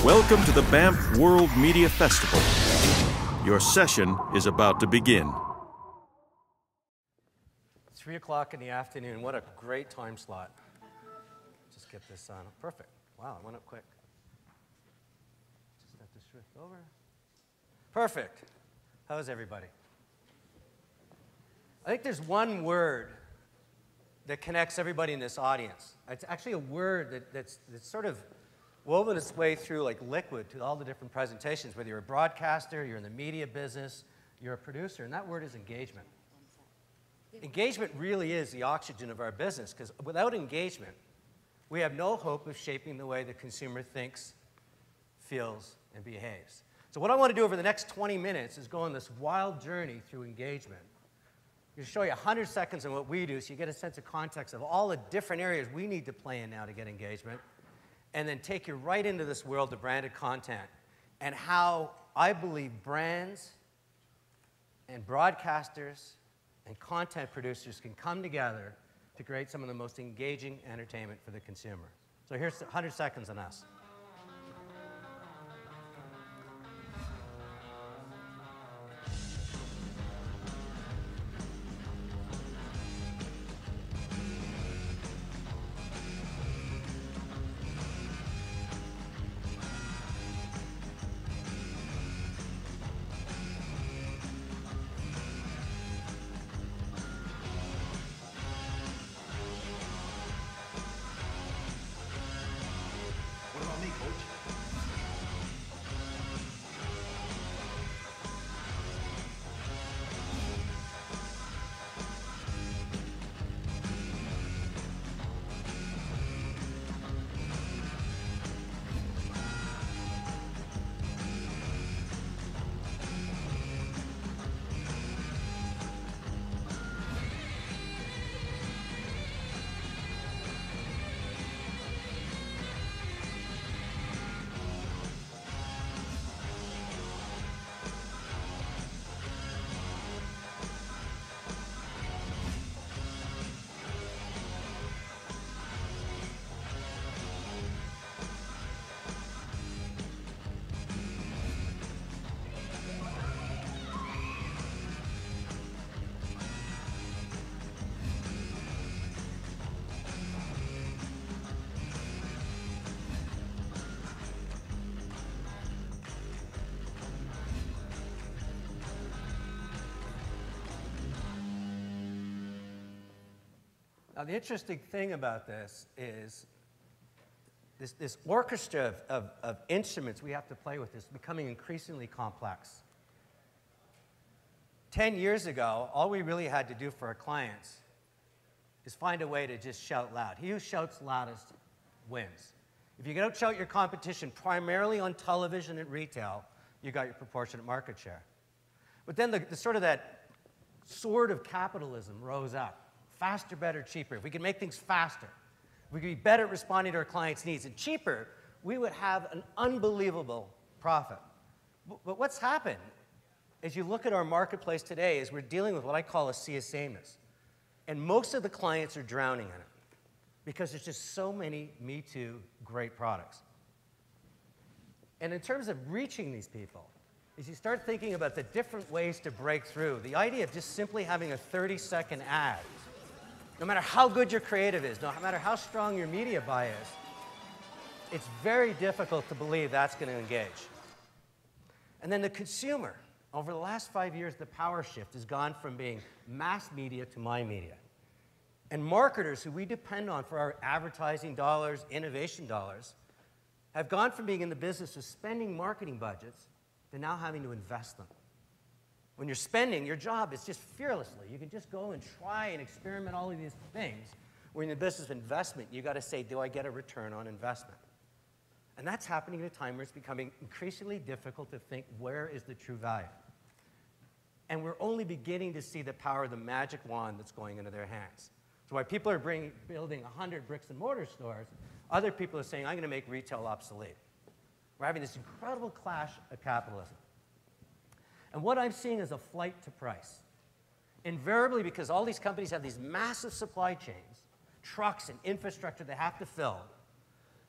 Welcome to the Banff World Media Festival. Your session is about to begin. 3 o'clock in the afternoon. What a great time slot. Just get this on. Perfect. Wow, it went up quick. Just have to shift over. Perfect. How's everybody? I think there's one word that connects everybody in this audience. It's actually a word that's sort of woven its way through like liquid to all the different presentations, whether you're a broadcaster, you're in the media business, you're a producer, and that word is engagement. Engagement really is the oxygen of our business, because without engagement, we have no hope of shaping the way the consumer thinks, feels, and behaves. So what I want to do over the next 20 minutes is go on this wild journey through engagement. I'm going to show you 100 seconds on what we do so you get a sense of context of all the different areas we need to play in now to get engagement, and then take you right into this world of branded content and how I believe brands and broadcasters and content producers can come together to create some of the most engaging entertainment for the consumer. So here's 100 seconds on us. Now, the interesting thing about this is this orchestra of instruments we have to play with is becoming increasingly complex. 10 years ago, all we really had to do for our clients is find a way to just shout loud. He who shouts loudest wins. If you can outshout your competition primarily on television and retail, you got your proportionate market share. But then the sort of that sword of capitalism rose up. Faster, better, cheaper. If we could make things faster, if we could be better at responding to our clients' needs, and cheaper, we would have an unbelievable profit. But what's happened as you look at our marketplace today is we're dealing with what I call a sea of sameness. And most of the clients are drowning in it because there's just so many Me Too great products. And in terms of reaching these people, as you start thinking about the different ways to break through, the idea of just simply having a 30-second ad, no matter how good your creative is, no matter how strong your media buy is, it's very difficult to believe that's going to engage. And then the consumer, over the last 5 years, the power shift has gone from being mass media to my media. And marketers who we depend on for our advertising dollars, innovation dollars, have gone from being in the business of spending marketing budgets to now having to invest them. When you're spending, your job is just fearlessly. You can just go and try and experiment all of these things. When you're in the business of investment, you got to say, do I get a return on investment? And that's happening at a time where it's becoming increasingly difficult to think, where is the true value? And we're only beginning to see the power of the magic wand that's going into their hands. So while people are building 100 bricks and mortar stores, other people are saying, I'm going to make retail obsolete. We're having this incredible clash of capitalism. And what I'm seeing is a flight to price. Invariably, because all these companies have these massive supply chains, trucks and infrastructure they have to fill,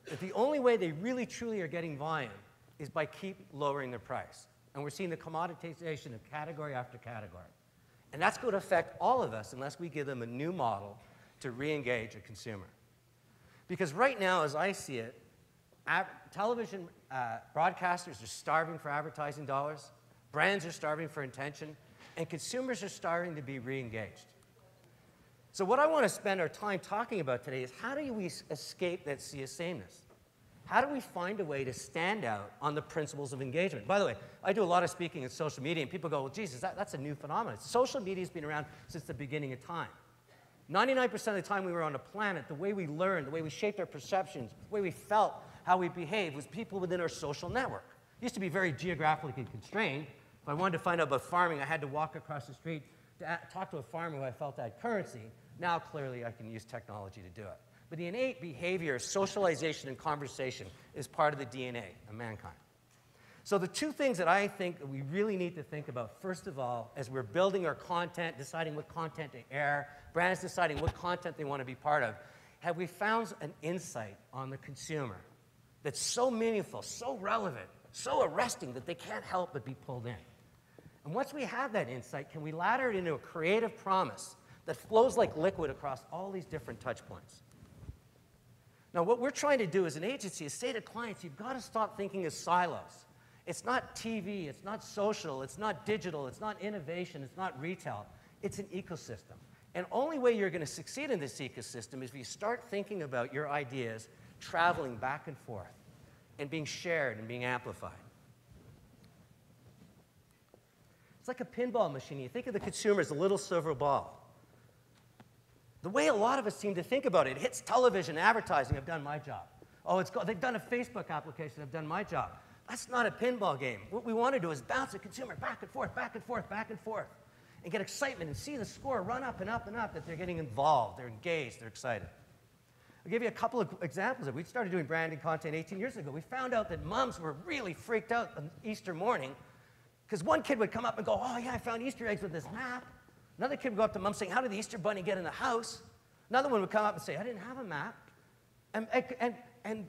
that the only way they really truly are getting volume is by keep lowering the price. And we're seeing the commoditization of category after category. And that's going to affect all of us unless we give them a new model to re-engage a consumer. Because right now, as I see it, television broadcasters are starving for advertising dollars, brands are starving for attention, and consumers are starting to be re-engaged. So what I want to spend our time talking about today is how do we escape that sea of sameness? How do we find a way to stand out on the principles of engagement? By the way, I do a lot of speaking in social media, and people go, well, Jesus, that's a new phenomenon. Social media has been around since the beginning of time. 99% of the time we were on the planet, the way we learned, the way we shaped our perceptions, the way we felt, how we behaved, was people within our social network. It used to be very geographically constrained. If I wanted to find out about farming, I had to walk across the street to talk to a farmer who I felt had currency. Now, clearly, I can use technology to do it. But the innate behavior, socialization, and conversation is part of the DNA of mankind. So the two things that I think that we really need to think about, first of all, as we're building our content, deciding what content to air, brands deciding what content they want to be part of, have we found an insight on the consumer that's so meaningful, so relevant, so arresting that they can't help but be pulled in? And once we have that insight, can we ladder it into a creative promise that flows like liquid across all these different touch points? Now, what we're trying to do as an agency is say to clients, you've got to stop thinking as silos. It's not TV, it's not social, it's not digital, it's not innovation, it's not retail. It's an ecosystem. And only way you're going to succeed in this ecosystem is if you start thinking about your ideas traveling back and forth and being shared and being amplified. It's like a pinball machine. You think of the consumer as a little silver ball. The way a lot of us seem to think about it, it hits television, advertising, I've done my job. Oh, they've done a Facebook application, I've done my job. That's not a pinball game. What we want to do is bounce the consumer back and forth, back and forth, back and forth, and get excitement and see the score run up and up and up, that they're getting involved, they're engaged, they're excited. I'll give you a couple of examples. We started doing branded content 18 years ago. We found out that moms were really freaked out on Easter morning because one kid would come up and go, oh yeah, I found Easter eggs with this map. Another kid would go up to mom saying, how did the Easter bunny get in the house? Another one would come up and say, I didn't have a map. And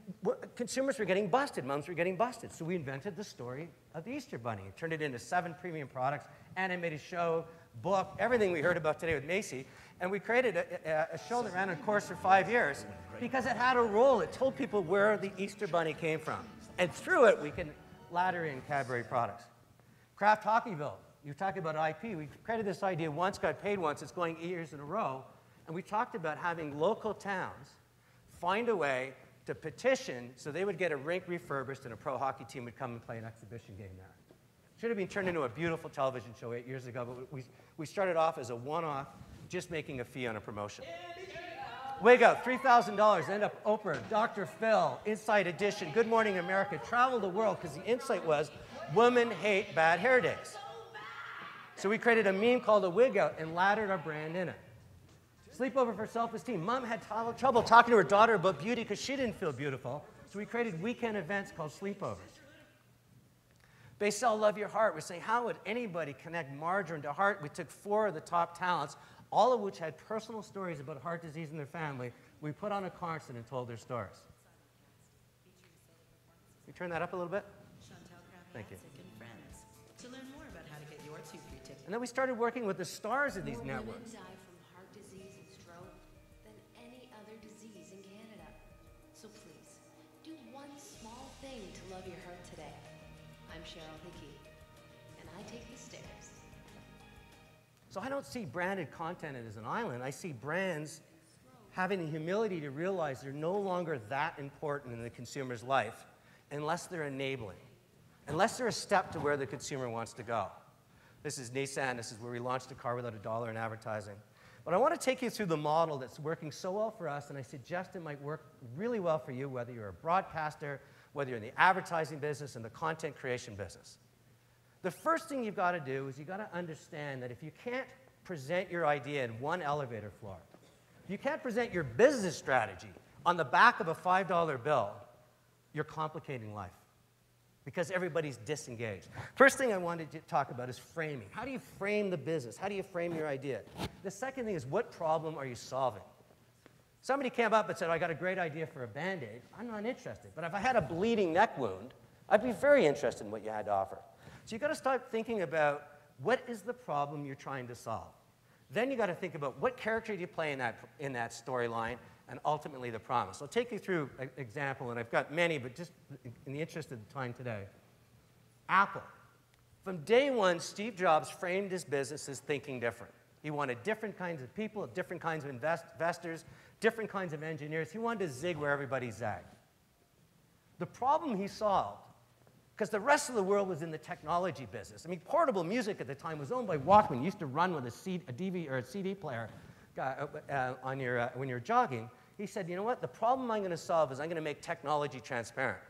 consumers were getting busted. Moms were getting busted. So we invented the story of the Easter bunny and turned it into 7 premium products, animated show, book, everything we heard about today with Macy. And we created a show that ran on course for 5 years because it had a role. It told people where the Easter bunny came from. And through it, we can ladder in Cadbury products. Kraft Hockeyville. You talk about IP. We created this idea once, got paid once. It's going 8 years in a row. And we talked about having local towns find a way to petition so they would get a rink refurbished and a pro hockey team would come and play an exhibition game there. Should have been turned into a beautiful television show 8 years ago, but we started off as a one-off, just making a fee on a promotion. Wake up, $3,000, end up Oprah, Dr. Phil, Inside Edition, Good Morning America, travel the world, because the insight was women hate bad hair days. So we created a meme called a wig out and laddered our brand in it. Sleepover for self-esteem. Mom had trouble talking to her daughter about beauty because she didn't feel beautiful. So we created weekend events called sleepovers. Basel Love Your Heart. We're saying, how would anybody connect margarine to heart? We took 4 of the top talents, all of which had personal stories about heart disease in their family. We put on a concert and told their stories. Can you turn that up a little bit? Thank you. To learn more about how to get your 2 free tickets. And then we started working with the stars of these networks. More women die from heart disease and stroke than any other disease in Canada. So please, do one small thing to love your heart today. I'm Cheryl Hickey, and I take the stairs. So I don't see branded content as an island. I see brands having the humility to realize they're no longer that important in the consumer's life unless they're enabling. Unless they're a step to where the consumer wants to go. This is Nissan. This is where we launched a car without $1 in advertising. But I want to take you through the model that's working so well for us, and I suggest it might work really well for you, whether you're a broadcaster, whether you're in the advertising business and the content creation business. The first thing you've got to do is you've got to understand that if you can't present your idea in one elevator floor, if you can't present your business strategy on the back of a $5 bill, you're complicating life. Because everybody's disengaged. First thing I wanted to talk about is framing. How do you frame the business? How do you frame your idea? The second thing is, what problem are you solving? Somebody came up and said, I got a great idea for a Band-Aid. I'm not interested. But if I had a bleeding neck wound, I'd be very interested in what you had to offer. So you've got to start thinking about what is the problem you're trying to solve. Then you've got to think about what character do you play in that storyline, and ultimately the promise. I'll take you through an example, and I've got many, but just in the interest of the time today. Apple. From day one, Steve Jobs framed his business as thinking different. He wanted different kinds of people, different kinds of investors, different kinds of engineers. He wanted to zig where everybody zagged. The problem he solved, because the rest of the world was in the technology business. I mean, portable music at the time was owned by Walkman. You used to run with a DVD or a CD player when you're jogging. He said, you know what? The problem I'm going to solve is I'm going to make technology transparent.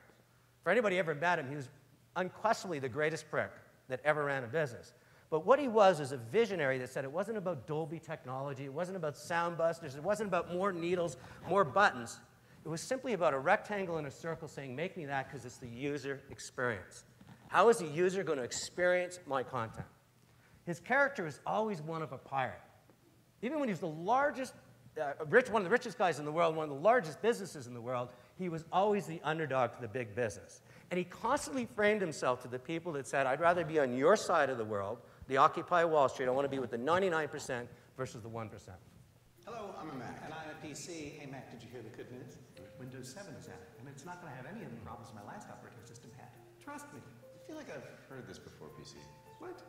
For anybody ever met him, he was unquestionably the greatest prick that ever ran a business. But what he was a visionary that said it wasn't about Dolby technology, it wasn't about sound busters, it wasn't about more needles, more buttons. It was simply about a rectangle and a circle saying, make me that because it's the user experience. How is the user going to experience my content? His character is always one of a pirate. Even when he was the largest, one of the richest guys in the world, one of the largest businesses in the world, he was always the underdog to the big business. And he constantly framed himself to the people that said, I'd rather be on your side of the world, the Occupy Wall Street. I want to be with the 99% versus the 1%. Hello, I'm a Mac. And I'm a PC. Hey, Mac, did you hear the good news? Windows 7 is out, and it's not going to have any of the problems my last operating system had. Trust me. I feel like I've heard this before, PC. What?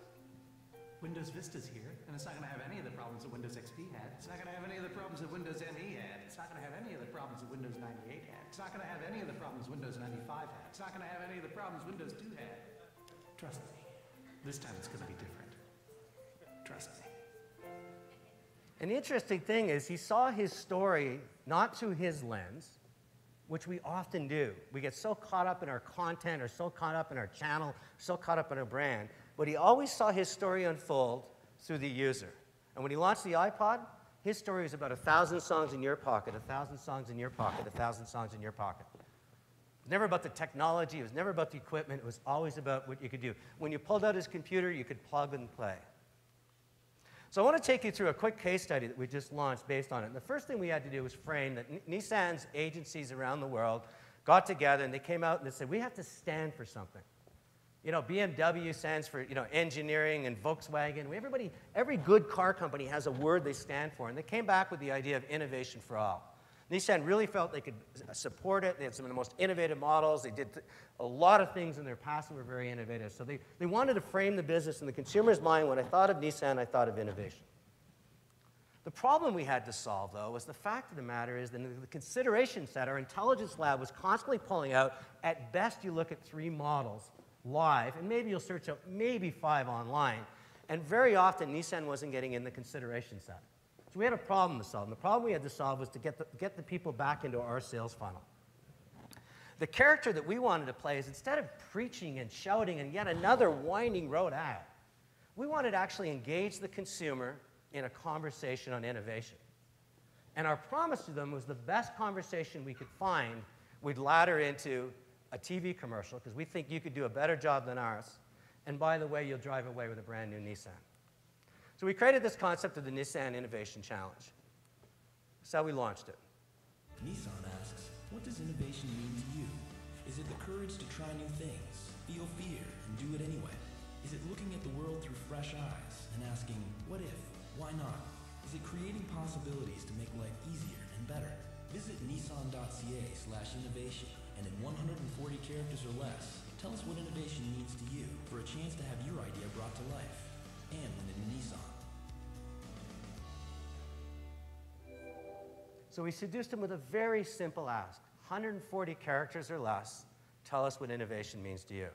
Windows Vista's here, and it's not going to have any of the problems that Windows XP had. It's not going to have any of the problems that Windows ME had. It's not going to have any of the problems that Windows 98 had. It's not going to have any of the problems Windows 95 had. It's not going to have any of the problems Windows 2 had. Trust me. This time it's going to be different. Trust me. And the interesting thing is he saw his story not through his lens, which we often do. We get so caught up in our content or so caught up in our channel, so caught up in our brand, but he always saw his story unfold through the user. And when he launched the iPod, his story was about 1,000 songs in your pocket, 1,000 songs in your pocket, 1,000 songs in your pocket. It was never about the technology, it was never about the equipment, it was always about what you could do. When you pulled out his computer, you could plug and play. So I want to take you through a quick case study that we just launched based on it. And the first thing we had to do was frame that Nissan's agencies around the world got together and they came out and they said, we have to stand for something. You know, BMW stands for, engineering, and Volkswagen. Every good car company has a word they stand for. And they came back with the idea of innovation for all. Nissan really felt they could support it. They had some of the most innovative models. They did a lot of things in their past that were very innovative. So they wanted to frame the business in the consumer's mind. When I thought of Nissan, I thought of innovation. The problem we had to solve, though, was the fact of the matter is that the consideration set our intelligence lab was constantly pulling out, at best you look at 3 models live, and maybe you'll search up maybe 5 online. And very often, Nissan wasn't getting in the consideration set. So we had a problem to solve. And the problem we had to solve was to get the people back into our sales funnel. The character that we wanted to play is, instead of preaching and shouting and yet another winding road ad, we wanted to actually engage the consumer in a conversation on innovation. And our promise to them was the best conversation we could find, we'd ladder into a TV commercial, because we think you could do a better job than ours. And by the way, you'll drive away with a brand new Nissan. So we created this concept of the Nissan Innovation Challenge. That's how we launched it. Nissan asks, what does innovation mean to you? Is it the courage to try new things, feel fear, and do it anyway? Is it looking at the world through fresh eyes and asking, what if, why not? Is it creating possibilities to make life easier and better? Visit nissan.ca/innovation, and in 140 characters or less, tell us what innovation means to you for a chance to have your idea brought to life. And when in Nissan. So we seduced him with a very simple ask. 140 characters or less, tell us what innovation means to you.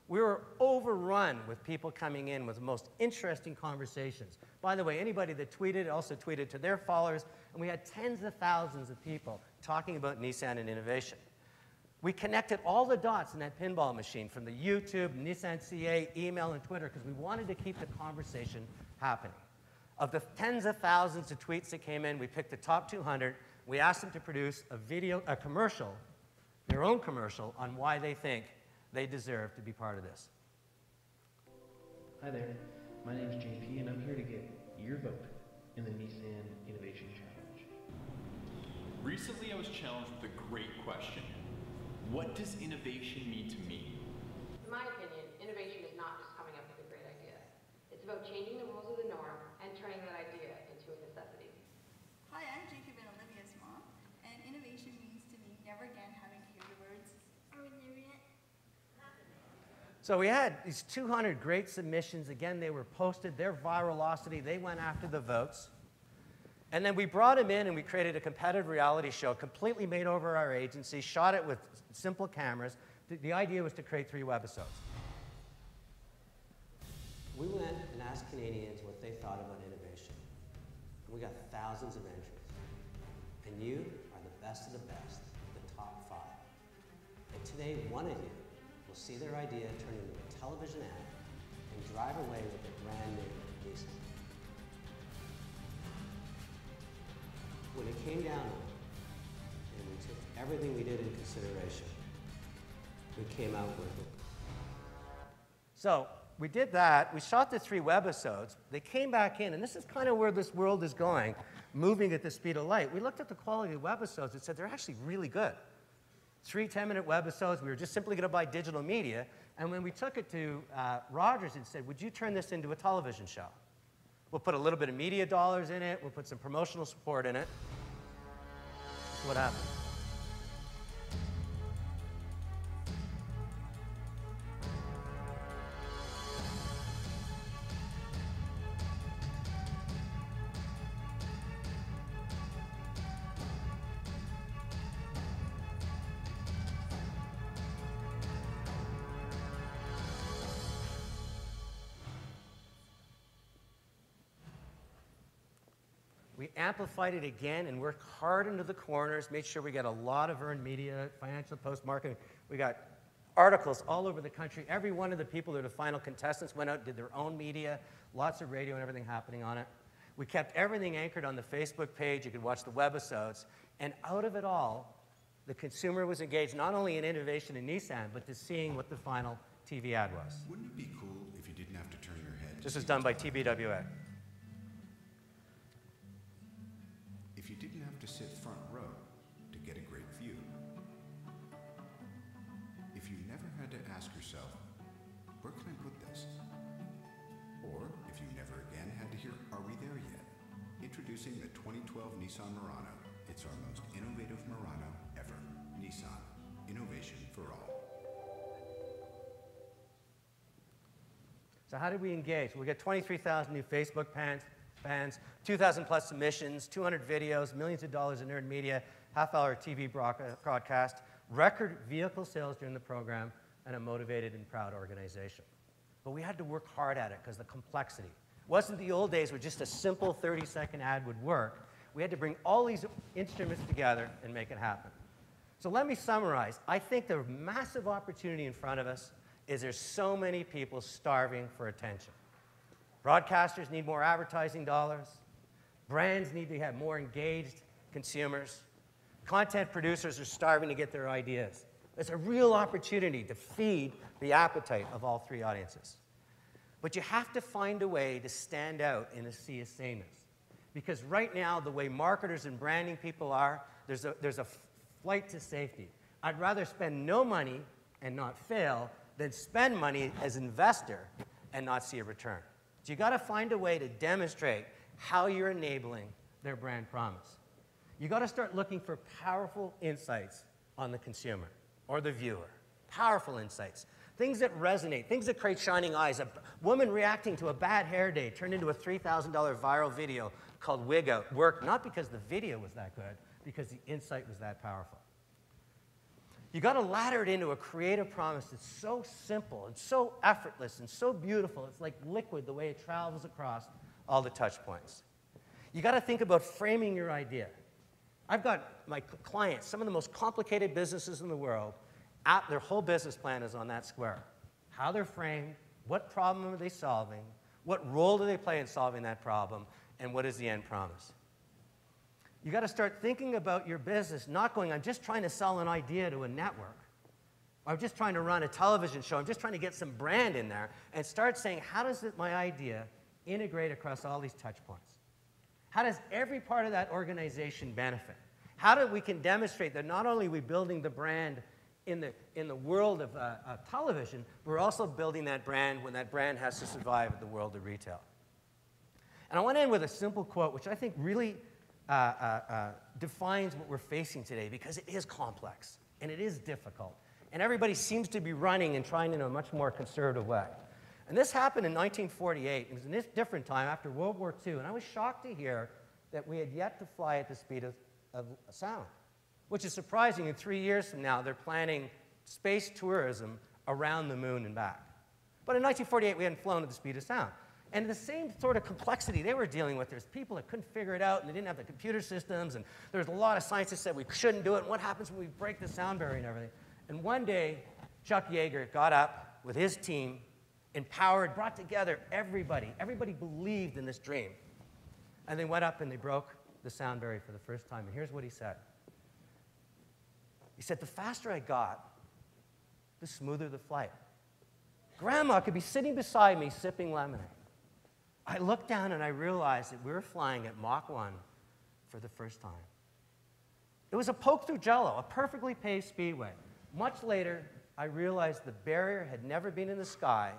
We were overrun with people coming in with the most interesting conversations. By the way, anybody that tweeted also tweeted to their followers, and we had tens of thousands of people talking about Nissan and innovation. We connected all the dots in that pinball machine, from the YouTube, Nissan CA, email, and Twitter, because we wanted to keep the conversation happening. Of the tens of thousands of tweets that came in, we picked the top 200. We asked them to produce a commercial, their own commercial, on why they think they deserve to be part of this. Hi there, my name's JP, and I'm here to get your vote in the Nissan Innovation Challenge. Recently, I was challenged with a great question. What does innovation mean to me? In my opinion, innovation is not just coming up with a great idea. It's about changing the rules of the norm and turning that idea into a necessity. Hi, I'm Jacob and Olivia's mom, and innovation means to me never again having to hear the words, "Are we there yet?" So we had these 200 great submissions. Again, they were posted, their virality, they went after the votes. And then we brought them in and we created a competitive reality show, completely made over our agency, shot it with simple cameras. The idea was to create 3 webisodes. We went and asked Canadians what they thought about innovation. And we got thousands of entries. And you are the best of the best, the top 5. And today, one of you will see their idea turn into a television ad and drive away with a brand new Nissan. When it came down to it, and we took everything we did in consideration, we came out with it. So we did that. We shot the 3 webisodes. They came back in, and this is kind of where this world is going, moving at the speed of light. We looked at the quality of the webisodes and said they're actually really good. 3 10-minute webisodes. We were just simply going to buy digital media. And when we took it to Rogers and said, would you turn this into a television show? We'll put a little bit of media dollars in it. We'll put some promotional support in it. That's what happened. We amplified it again and worked hard into the corners, made sure we got a lot of earned media, financial post marketing. We got articles all over the country. Every one of the people that are the final contestants went out and did their own media, lots of radio and everything happening on it. We kept everything anchored on the Facebook page. You could watch the webisodes. And out of it all, the consumer was engaged not only in innovation in Nissan, but to seeing what the final TV ad was. Wouldn't it be cool if you didn't have to turn your head? This was done by TBWA. If you didn't have to sit front row to get a great view. If you never had to ask yourself, where can I put this? Or if you never again had to hear, are we there yet? Introducing the 2012 Nissan Murano. It's our most innovative Murano ever. Nissan. Innovation for all. So how did we engage? We got 23,000 new Facebook fans, 2,000 plus submissions, 200 videos, millions of dollars in earned media, half-hour TV broadcast, record vehicle sales during the program, and a motivated and proud organization. But we had to work hard at it because the complexity. It wasn't the old days where just a simple 30-second ad would work. We had to bring all these instruments together and make it happen. So let me summarize. I think the massive opportunity in front of us is there's so many people starving for attention. Broadcasters need more advertising dollars. Brands need to have more engaged consumers. Content producers are starving to get their ideas. There's a real opportunity to feed the appetite of all 3 audiences. But you have to find a way to stand out in a sea of sameness. Because right now, the way marketers and branding people are, there's a flight to safety. I'd rather spend no money and not fail than spend money as an investor and not see a return. So you got to find a way to demonstrate how you're enabling their brand promise. You got to start looking for powerful insights on the consumer or the viewer. Powerful insights. Things that resonate, things that create shining eyes. A woman reacting to a bad hair day turned into a $3,000 viral video called Wig Out. Worked not because the video was that good, because the insight was that powerful. You got to ladder it into a creative promise that's so simple and so effortless and so beautiful. It's like liquid the way it travels across all the touch points. You got to think about framing your idea. I've got my clients, some of the most complicated businesses in the world, their whole business plan is on that square. How they're framed, what problem are they solving, what role do they play in solving that problem, and what is the end promise. You got to start thinking about your business, not going, I'm just trying to sell an idea to a network. Or I'm just trying to run a television show. I'm just trying to get some brand in there. And start saying, how does my idea integrate across all these touch points? How does every part of that organization benefit? How do we can demonstrate that not only are we building the brand in the world of television, we're also building that brand when that brand has to survive in the world of retail. And I want to end with a simple quote, which I think really defines what we're facing today, because it is complex and it is difficult. And everybody seems to be running and trying in a much more conservative way. And this happened in 1948. It was in this different time after World War II. And I was shocked to hear that we had yet to fly at the speed of sound, which is surprising. In 3 years from now, they're planning space tourism around the moon and back. But in 1948, we hadn't flown at the speed of sound. And the same sort of complexity they were dealing with. There's people that couldn't figure it out, and they didn't have the computer systems, and there's a lot of scientists that said we shouldn't do it, and what happens when we break the sound barrier and everything. And one day, Chuck Yeager got up with his team, empowered, brought together everybody. Everybody believed in this dream. And they went up and they broke the sound barrier for the first time. And here's what he said. He said, the faster I got, the smoother the flight. Grandma could be sitting beside me sipping lemonade. I looked down and I realized that we were flying at Mach 1 for the first time. It was a poke through jello, a perfectly paced speedway. Much later, I realized the barrier had never been in the sky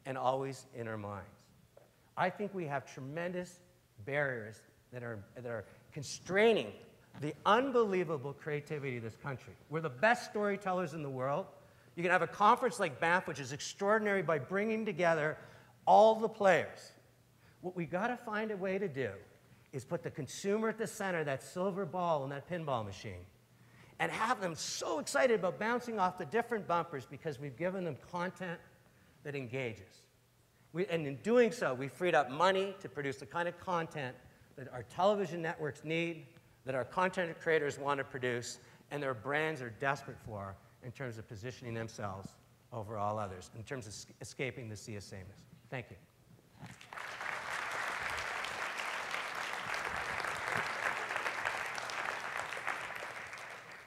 and always in our minds. I think we have tremendous barriers that are constraining the unbelievable creativity of this country. We're the best storytellers in the world. You can have a conference like Banff, which is extraordinary by bringing together all the players. What we got to find a way to do is put the consumer at the center of that silver ball in that pinball machine and have them so excited about bouncing off the different bumpers because we've given them content that engages. And in doing so, we freed up money to produce the kind of content that our television networks need, that our content creators want to produce, and their brands are desperate for in terms of positioning themselves over all others, in terms of escaping the sea of sameness. Thank you.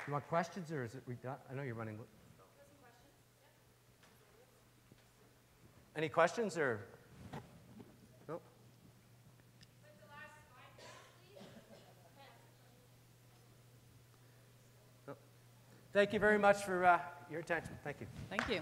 You want questions, or is it done? I know you're running. Any questions, or? No? No. Thank you very much for your attention. Thank you. Thank you.